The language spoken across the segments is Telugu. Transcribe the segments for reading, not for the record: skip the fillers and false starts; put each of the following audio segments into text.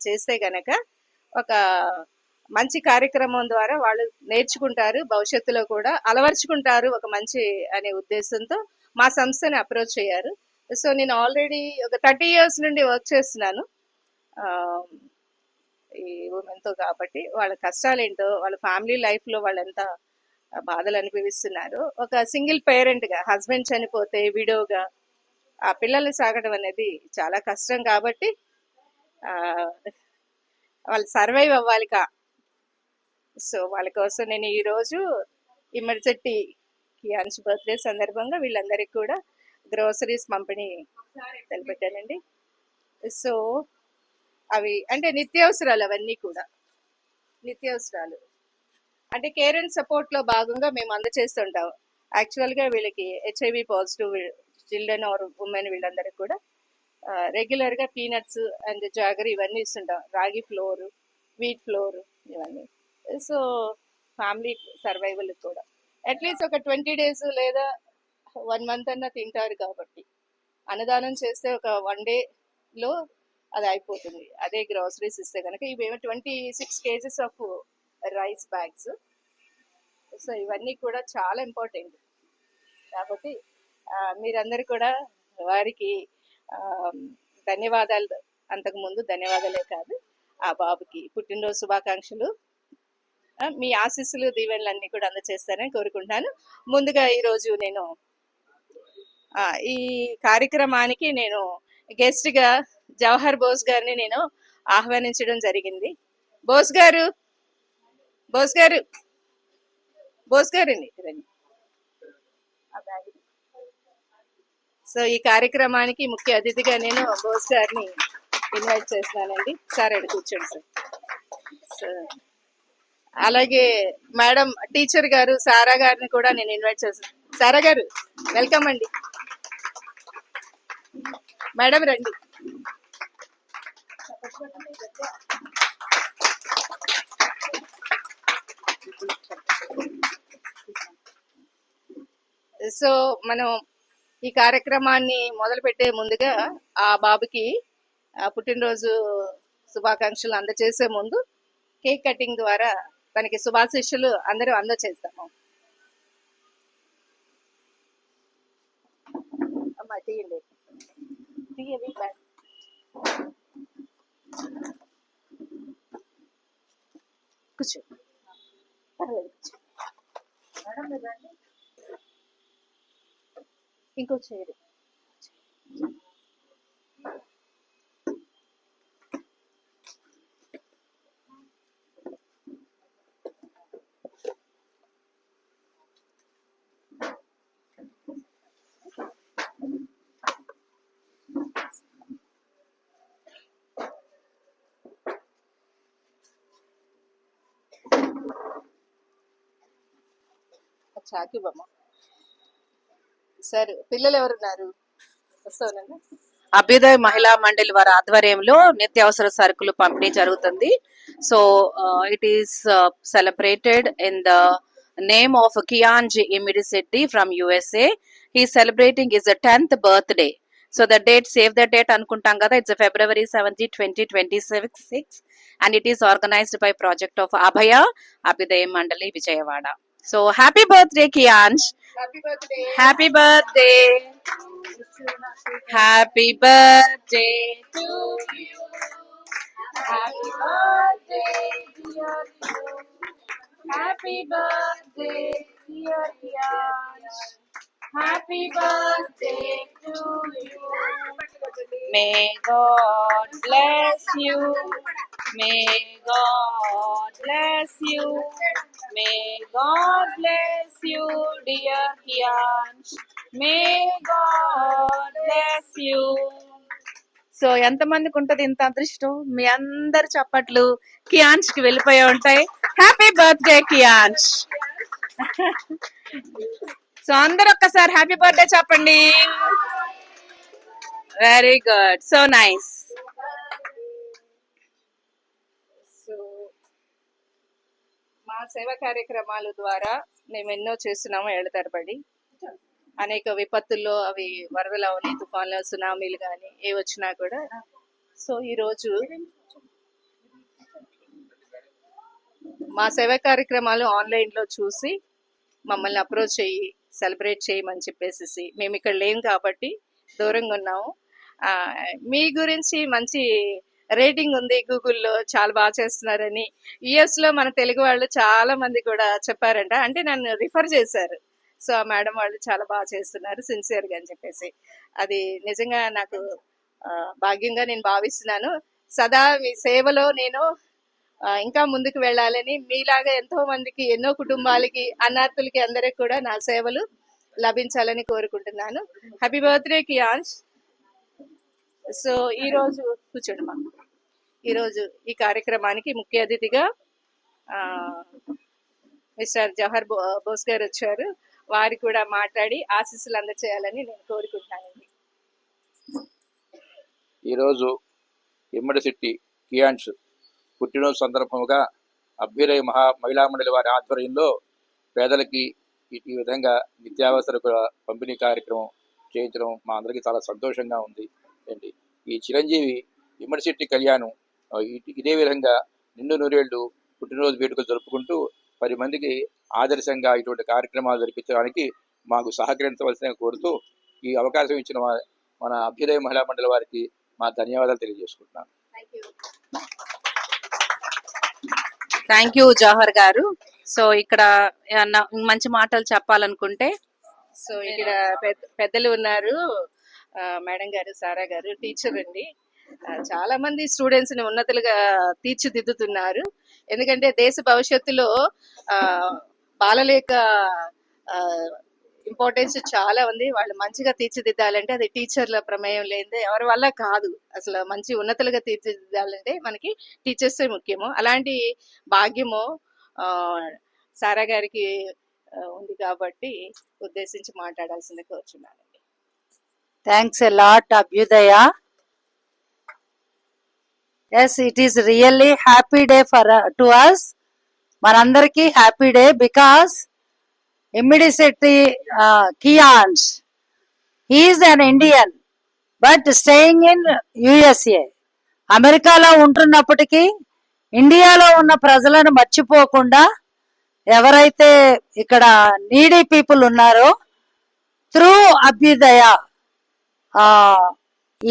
చేస్తే గనక ఒక మంచి కార్యక్రమం ద్వారా వాళ్ళు నేర్చుకుంటారు, భవిష్యత్తులో కూడా అలవర్చుకుంటారు ఒక మంచి అనే ఉద్దేశంతో మా సంస్థని అప్రోచ్ అయ్యారు. సో నేను ఆల్రెడీ ఒక 30 years నుండి వర్క్ చేస్తున్నాను ఈ ఉమెన్తో. కాబట్టి వాళ్ళ కష్టాలేంటో, వాళ్ళ ఫ్యామిలీ లైఫ్లో వాళ్ళు ఎంత బాధలు అనుభవిస్తున్నారు. ఒక సింగిల్ పేరెంట్గా హస్బెండ్ చనిపోతే విడోగా ఆ పిల్లల్ని సాగడం అనేది చాలా కష్టం. కాబట్టి వాళ్ళు సర్వైవ్ అవ్వాలి సో వాళ్ళ కోసం నేను ఈరోజు ఇమ్మడిచెట్టి కియాన్స్ బర్త్డే సందర్భంగా వీళ్ళందరికీ కూడా గ్రోసరీస్ పంపిణీ తెలిపెట్టానండి. సో అవి అంటే నిత్యావసరాలు, అవన్నీ కూడా నిత్యావసరాలు అంటే కేర్ అండ్ సపోర్ట్లో భాగంగా మేము అందచేస్తుంటాం. యాక్చువల్గా వీళ్ళకి HIV positive children or women వీళ్ళందరికీ కూడా రెగ్యులర్గా పీనట్స్ అండ్ జాగర్ ఇవన్నీ ఇస్తుంటాం, రాగి ఫ్లోర్, వీట్ ఫ్లోర్ ఇవన్నీ. సో ఫ్యామిలీ సర్వైవల్ కూడా అట్లీస్ట్ ఒక 20 days లేదా 1 month అన్నా తింటారు. కాబట్టి అన్నదానం చేస్తే ఒక 1 dayలో అది అయిపోతుంది. అదే గ్రాసరీస్ ఇస్తే కనుక ఇవేమో 26 kgs of rice bags. So ఇవన్నీ కూడా చాలా ఇంపార్టెంట్. కాబట్టి మీరందరూ కూడా వారికి ధన్యవాదాలు, అంతకుముందు ధన్యవాదాలే కాదు, ఆ బాబుకి పుట్టినరోజు శుభాకాంక్షలు, మీ ఆశీస్సులు దీవెనలన్నీ కూడా అందజేస్తారని కోరుకుంటున్నాను. ముందుగా ఈరోజు నేను ఈ కార్యక్రమానికి నేను గెస్ట్గా జవహర్ బోస్ గారిని నేను ఆహ్వానించడం జరిగింది. బోస్ గారు రండి. సో ఈ కార్యక్రమానికి ముఖ్య అతిథిగా నేను బోస్ గారిని ఇన్వైట్ చేస్తున్నానండి. సార్ అడి కూర్చోండి సార్. సో అలాగే మేడం టీచర్ గారు సారా గారిని కూడా నేను ఇన్వైట్ చేస్తాను. సారా గారు వెల్కమ్ అండి. మేడం రండి. సో మనం ఈ కార్యక్రమాన్ని మొదలు పెట్టే ముందుగా ఆ బాబుకి పుట్టినరోజు శుభాకాంక్షలు అందజేసే ముందు కేక్ కటింగ్ ద్వారా తనకి శుభాశీస్సులు అందరూ అందజేస్తాము. అమ్మా తీయండి, కూర్చో, ఇంకో చేయరు. చాకిబమ్మ సార్, పిల్లలు ఎవరున్నారు? వస్తానండి. అభ్యుదయ మహిళా మండలి వారి ఆధ్వర్యంలో నిత్యావసర సరుకులు పంపిణీ జరుగుతుంది. So it is celebrated in the name of Kiyans Imidisetti from USA. He celebrating his 10th birthday. So the date, save the date అనుకుంటాం కదా, it's February 17, 2026 and it is organized by project of Abhaya Abhyudaya Mandali Vijayawada. So happy birthday Kiyansh. Happy birthday. Happy birthday. Happy birthday to you. Happy birthday dear you. Happy birthday dear Kiyansh. Happy birthday to you. May God bless you. May God bless you. May God bless you, dear Kiyansh. May God bless you. So ఎంతమందికి ఉంటుంది ఇంత అదృష్టం? మీ అందరు చప్పట్లు కియాన్స్ కి వెళ్ళిపోయి ఉంటాయి. Happy birthday Kian's. సో అందరు ఒక్కసారి హ్యాపీ బర్త్డే చెప్పండి. Very good, so nice. So మా సేవా కార్యక్రమాల ద్వారా మేము ఎన్నో చేస్తున్నాము ఏళ్ల తరబడి. అనేక విపత్తుల్లో, అవి వరదలు అవని, తుఫాన్లు, సునామీలు కానీ ఏ వచ్చినా కూడా. సో ఈరోజు మా సేవా కార్యక్రమాలు ఆన్లైన్లో చూసి మమ్మల్ని అప్రోచ్ అయ్యి సెలబ్రేట్ చేయమని చెప్పేసి మేము ఇక్కడ లేం కాబట్టి దూరంగా ఉన్నాము. మీ గురించి మంచి రేటింగ్ ఉంది గూగుల్లో, చాలా బాగా చేస్తున్నారని. యుఎస్లో మన తెలుగు వాళ్ళు చాలా మంది కూడా చెప్పారంట, అంటే నన్ను రిఫర్ చేశారు. సో ఆ మేడం వాళ్ళు చాలా బాగా చేస్తున్నారు సిన్సియర్గా అని చెప్పేసి. అది నిజంగా నాకు భాగ్యంగా నేను భావిస్తున్నాను. సదా మీ సేవలో నేను ఇంకా ముందుకు వెళ్ళాలని, మీలాగా ఎంతో మందికి, ఎన్నో కుటుంబాలకి, అన్నార్థులకి అందరికి కూడా నా సేవలు లభించాలని కోరుకుంటున్నాను. Happy birthday Kian's. సో ఈరోజు కూర్చోండి ఈరోజు ఈ కార్యక్రమానికి ముఖ్య అతిథిగా మిస్టర్ జవహర్ బోస్ గారు వచ్చారు. వారు కూడా మాట్లాడి ఆశీస్సులు అందచేయాలని నేను కోరుకుంటున్నానండి. ఈరోజు ఇమ్మడిశెట్టి కియాన్స్ పుట్టినరోజు సందర్భంగా అభ్యుదయ మహిళా మండలి వారి ఆధ్వర్యంలో పేదలకి ఈ విధంగా నిత్యావసర పంపిణీ కార్యక్రమం చేయించడం మా అందరికీ చాలా సంతోషంగా ఉంది అండి. ఈ చిరంజీవి ఇమ్మడిశెట్టి కళ్యాణం ఇదే విధంగా నిండు నూరేళ్లు పుట్టినరోజు వేడుకలు జరుపుకుంటూ 10 మందికి ఆదర్శంగా ఇటువంటి కార్యక్రమాలు జరిపించడానికి మాకు సహకరించవలసిన కోరుతూ ఈ అవకాశం ఇచ్చిన మన అభ్యుదయ మహిళా మండలి వారికి మా ధన్యవాదాలు తెలియజేసుకుంటున్నాను. థ్యాంక్ యూ జవహర్ గారు. సో ఇక్కడ మంచి మాటలు చెప్పాలనుకుంటే, సో ఇక్కడ పెద్దలు ఉన్నారు, మేడం గారు, సారా గారు, టీచర్ అండి. చాలా మంది స్టూడెంట్స్ ని ఉన్నతులుగా తీర్చిదిద్దుతున్నారు. ఎందుకంటే దేశ భవిష్యత్తులో బాలల యొక్క ఇంపార్టెన్స్ చాలా ఉంది. వాళ్ళు మంచిగా తీర్చిదిద్దాలంటే అది టీచర్ల ప్రమేయం లేనిదే ఎవరి వల్ల కాదు. అసలు మంచి ఉన్నతులుగా తీర్చిదిద్దాలంటే మనకి టీచర్సే ముఖ్యము. అలాంటి భాగ్యము సారా గారికి ఉంది కాబట్టి ఉద్దేశించి మాట్లాడాల్సింది కోరుచున్నానండి. Thanks a lot Abhyudaya. Yes, it is really happy day to us. మనందరికీ happy day because Immidisetti Kiyans, he is an Indian but staying in USA. అమెరికాలో ఉంటున్నప్పటికీ ఇండియాలో ఉన్న ప్రజలను మర్చిపోకుండా ఎవరైతే ఇక్కడ నీడీ పీపుల్ ఉన్నారో త్రూ అభ్యుదయ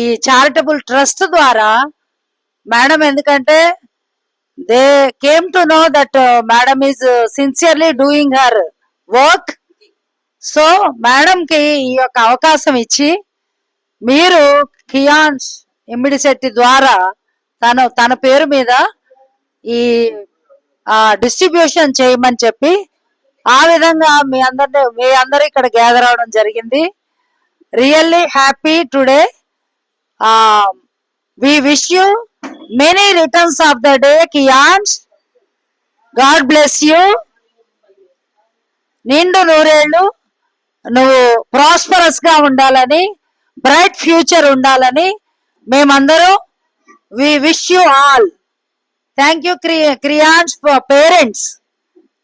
ఈ చారిటబుల్ ట్రస్ట్ ద్వారా మేడం, ఎందుకంటే they came to know that madam is sincerely doing her work. So madam కి ఈ యొక్క అవకాశం ఇచ్చి మీరు కియాన్స్ ఇమ్మిడిశెట్టి ద్వారా తన పేరు మీద ఈ డిస్ట్రిబ్యూషన్ చేయమని చెప్పి ఆ విధంగా మీ అందరూ ఇక్కడ గ్యాదర్ అవడం జరిగింది. Really happy today. We wish you many returns of the day, Kians. God bless you. నిండు నూరేళ్లు నువ్వు ప్రాస్పరస్ గా ఉండాలని, బ్రైట్ ఫ్యూచర్ ఉండాలని మేమందరూ we wish you all. Thank you Kians for parents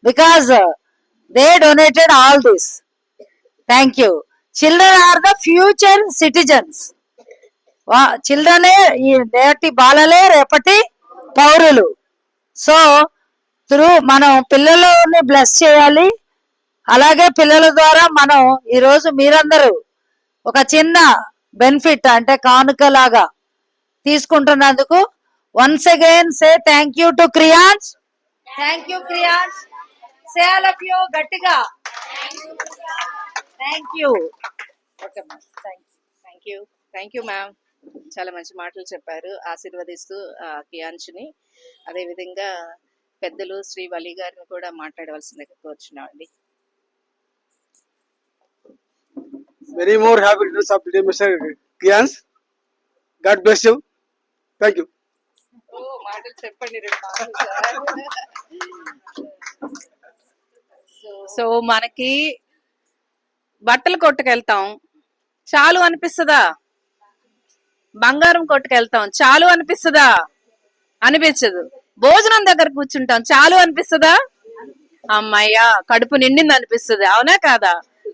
because they donated all this. Thank you. Children are the future citizens. చిల్డ్రనే ఈ నేటి బాలలే రేపటి పౌరులు. సో మనం పిల్లలని బ్లెస్ చేయాలి. అలాగే పిల్లల ద్వారా మనం ఈరోజు మీరందరూ ఒక చిన్న బెనిఫిట్ అంటే కానుక లాగా తీసుకుంటున్నందుకు once again say thank you to Kriyans. Thank you Kriyans. Say all of you గట్టిగా thank you. Okay ma'am, thank you ma'am. చాలా మంచి మాటలు చెప్పారు ఆశీర్వదిస్తూ కియాన్స్ని. అదేవిధంగా పెద్దలు శ్రీ వలి గారిని కూడా మాట్లాడవలసిందిగా కోరుచున్నామండి. Many more happy returns of the day, Mr. Kians. God bless you. Thank you. మాటలు చెప్పండి. సో మనకి బట్టలు కొట్టుకెళ్తాం, చాలు అనిపిస్తుందా? బంగారం కొట్టుకెళ్తాం, చాలు అనిపిస్తుందా? అనిపించదు. భోజనం దగ్గర కూర్చుంటాం, చాలు అనిపిస్తుందా? అమ్మయ్యా కడుపు నిండింది అనిపిస్తుంది, అవునా కాదా?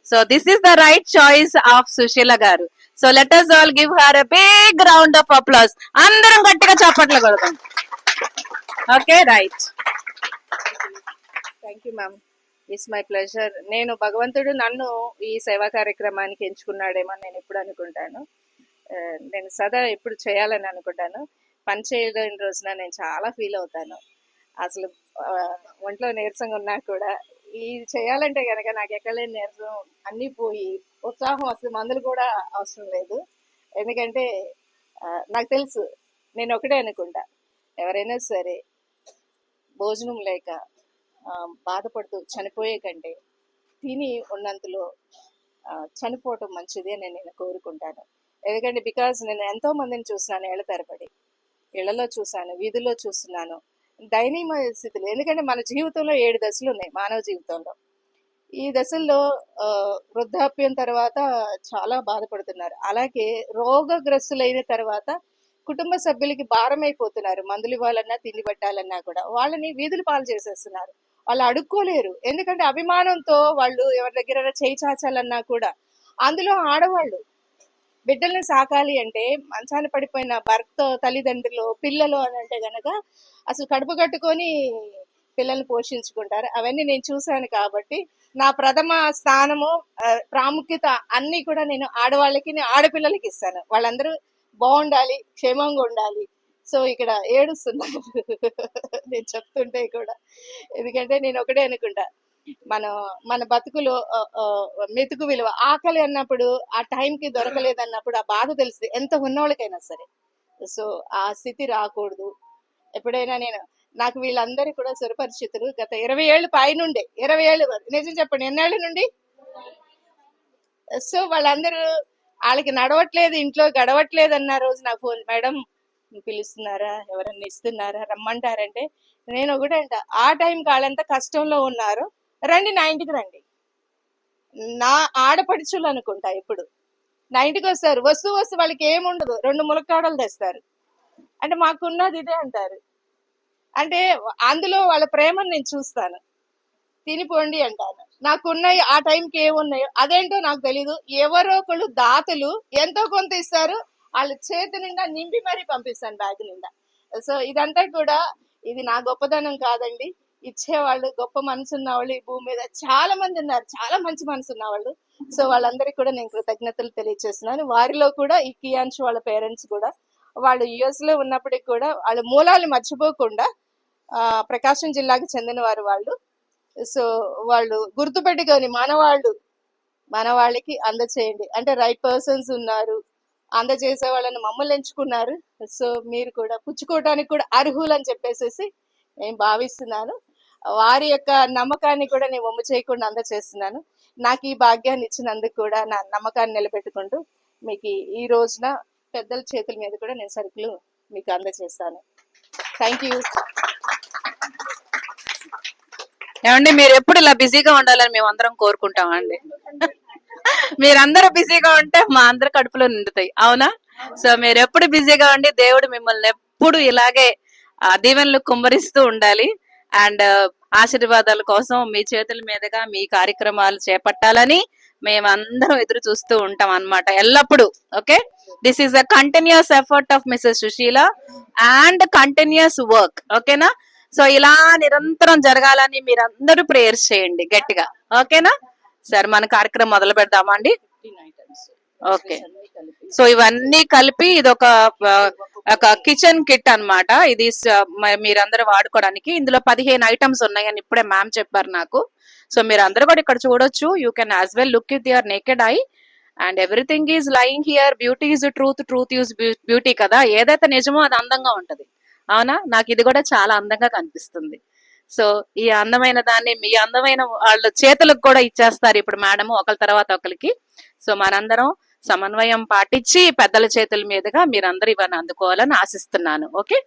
So this is the right choice of Sushila garu. So let us all give her a big round of applause. అందరం గట్టిగా చప్పట్లు కొడతాం. Okay, right. Thank you ma'am. It's my pleasure. నేను భగవంతుడు నన్ను ఈ సేవా కార్యక్రమానికి ఎంచుకున్నాడేమో నేను ఎప్పుడు అనుకుంటాను. నేను సదా ఎప్పుడు చేయాలని అనుకుంటాను. పని చేయలేని రోజున నేను చాలా ఫీల్ అవుతాను. అసలు ఒంట్లో నీరసంగా ఉన్నా కూడా ఇది చేయాలంటే కనుక నాకు ఎక్కడ లేని నీరసం అన్నీ పోయి ఉత్సాహం అసలు మందులు కూడా అవసరం లేదు. ఎందుకంటే నాకు తెలుసు, నేను ఒకటే అనుకుంటా, ఎవరైనా సరే భోజనం లేక బాధపడుతూ చనిపోయే కంటే తిని ఉన్నంతలో చనిపోవటం మంచిది అని నేను కోరుకుంటాను. ఎందుకంటే బికాజ్ నేను ఎంతో మందిని చూస్తున్నాను, ఏళ్ల తరబడి ఇళ్లలో చూశాను, వీధుల్లో చూస్తున్నాను, దయనీయ స్థితులు. ఎందుకంటే మన జీవితంలో 7 దశలు ఉన్నాయి మానవ జీవితంలో. ఈ దశల్లో వృద్ధాప్యం తర్వాత చాలా బాధపడుతున్నారు. అలాగే రోగగ్రస్తులైన తర్వాత కుటుంబ సభ్యులకి భారం అయిపోతున్నారు. మందులు ఇవ్వాలన్నా తిండి పెట్టాలన్నా కూడా వాళ్ళని వీధులు పాలు చేసేస్తున్నారు. వాళ్ళు అడుక్కోలేరు. ఎందుకంటే అభిమానంతో వాళ్ళు ఎవరి దగ్గర చేయి చాచాలన్నా కూడా. అందులో ఆడవాళ్ళు బిడ్డల్ని సాకాలి అంటే మంచాన పడిపోయిన భర్త, తల్లిదండ్రులు, పిల్లలు అని అంటే గనక అసలు కడుపు కట్టుకొని పిల్లల్ని పోషించుకుంటారు. అవన్నీ నేను చూశాను కాబట్టి నా ప్రథమ స్థానము, ప్రాముఖ్యత అన్నీ కూడా నేను ఆడవాళ్ళకి, ఆడపిల్లలకి ఇస్తాను. వాళ్ళందరూ బాగుండాలి, క్షేమంగా ఉండాలి. సో ఇక్కడ ఏడుస్తున్నారు నేను చెప్తుంటే కూడా. ఎందుకంటే నేను ఒకటే అనుకుంటా, మన బతుకులో మెతుకు విలువ, ఆకలి అన్నప్పుడు ఆ టైంకి దొరకలేదన్నప్పుడు ఆ బాధ తెలుస్తుంది ఎంత ఉన్నవాళ్ళకైనా సరే. సో ఆ స్థితి రాకూడదు. ఎప్పుడైనా నాకు వీళ్ళందరూ కూడా సుపరిచితులు. గత 20 ఏళ్ళు పైనుండే, 20 ఏళ్ళు నిజం చెప్పండి, ఎన్నేళ్ళ నుండి. సో వాళ్ళందరూ వాళ్ళకి నడవట్లేదు, ఇంట్లో గడవట్లేదు అన్న రోజు నాకు ఫోన్, మేడం పిలుస్తున్నారా, ఎవరన్నా ఇస్తున్నారా, రమ్మంటారంటే నేను ఒకటే అంట, ఆ టైంకి వాళ్ళంతా కష్టంలో ఉన్నారు, రండి నా ఇంటికి రండి. నా ఆడపడుచులు అనుకుంటా ఇప్పుడు నా ఇంటికి వస్తారు. వస్తూ వాళ్ళకి ఏముండదు, 2 ములక్కాడలు తెస్తారు. అంటే మాకున్నది ఇదే అంటారు. అంటే అందులో వాళ్ళ ప్రేమను నేను చూస్తాను. తినిపోండి అంటాను. నాకున్నాయి ఆ టైంకి ఏమున్నాయో అదేంటో నాకు తెలీదు. ఎవరో ఒకళ్ళు దాతలు ఎంతో కొంత ఇస్తారు, వాళ్ళ చేతి నిండా నింపి మరీ పంపిస్తాను బ్యాగ్ నిండా. సో ఇదంతా కూడా ఇది నా గొప్పదనం కాదండి. ఇచ్చేవాళ్ళు, గొప్ప మనసు ఉన్న వాళ్ళు ఈ భూమి మీద చాలా మంది ఉన్నారు, చాలా మంచి మనసు ఉన్న వాళ్ళు. సో వాళ్ళందరికీ కూడా నేను కృతజ్ఞతలు తెలియజేస్తున్నాను. వారిలో కూడా ఈ కియాన్ష్ వాళ్ళ పేరెంట్స్ కూడా వాళ్ళు యుఎస్ లో ఉన్నప్పటికీ కూడా వాళ్ళ మూలాలు మర్చిపోకుండా ప్రకాశం జిల్లాకి చెందిన వారు వాళ్ళు. సో వాళ్ళు గుర్తుపెట్టుకొని మన వాళ్ళకి అందచేయండి. అంటే రైట్ పర్సన్స్ ఉన్నారు, అందజేసే వాళ్ళని మమ్మల్ని ఎంచుకున్నారు. సో మీరు కూడా పుచ్చుకోవటానికి కూడా అర్హులు అని చెప్పేసి నేను భావిస్తున్నాను. వారి యొక్క నమ్మకాన్ని కూడా నేను వమ్ము చేయకుండా అందచేస్తున్నాను. నాకు ఈ భాగ్యాన్ని ఇచ్చినందుకు కూడా నా నమ్మకాన్ని నిలబెట్టుకుంటూ మీకు ఈ రోజున పెద్దల చేతుల మీద కూడా నేను సరుకులు మీకు అందజేస్తాను. Thank you. ఏమండి, మీరు ఎప్పుడు ఇలా బిజీగా ఉండాలని మేము అందరం కోరుకుంటాం అండి. మీరందరూ బిజీగా ఉంటే మా అందరి కడుపులో నిండుతాయి, అవునా? సో మీరు ఎప్పుడు బిజీగా ఉండి దేవుడు మిమ్మల్ని ఎప్పుడు ఇలాగే దీవెనలు కుమ్మరిస్తూ ఉండాలి. అండ్ ఆశీర్వాదాల కోసం మీ చేతుల మీదుగా మీ కార్యక్రమాలు చేపట్టాలని మేమందరం ఎదురు చూస్తూ ఉంటాం అన్నమాట ఎల్లప్పుడు. Okay, this is a continuous effort of Mrs Sushila and continuous work. ఓకేనా? సో ఇలా నిరంతరం జరగాలని మీరందరూ ప్రేయర్స్ చేయండి గట్టిగా. ఓకేనా సార్? మన కార్యక్రమం మొదలు పెడదామా అండి? ఓకే, సో ఇవన్నీ కలిపి ఇది ఒక కిచెన్ కిట్ అన్నమాట. ఇది మీరందరూ వాడుకోవడానికి. ఇందులో 15 ఐటమ్స్ ఉన్నాయని ఇప్పుడే మ్యామ్ చెప్పారు నాకు. సో మీరు అందరూ కూడా ఇక్కడ చూడొచ్చు. You can as well look with your naked I and everything is lying here. Beauty is truth, truth is beauty కదా. ఏదైతే నిజమో అది అందంగా ఉంటది, అవునా? నాకు ఇది కూడా చాలా అందంగా కనిపిస్తుంది. సో ఈ అందమైన దాన్ని మీ అందమైన వాళ్ళ చేతులకు కూడా ఇచ్చేస్తారు ఇప్పుడు మేడము, ఒకరి తర్వాత ఒకరికి. సో మనందరం సమన్వయం పాటించి పెద్దల చేతుల మీదుగా మీరందరూ ఇవన్నీ అందుకోవాలని ఆశిస్తున్నాను. ఓకే.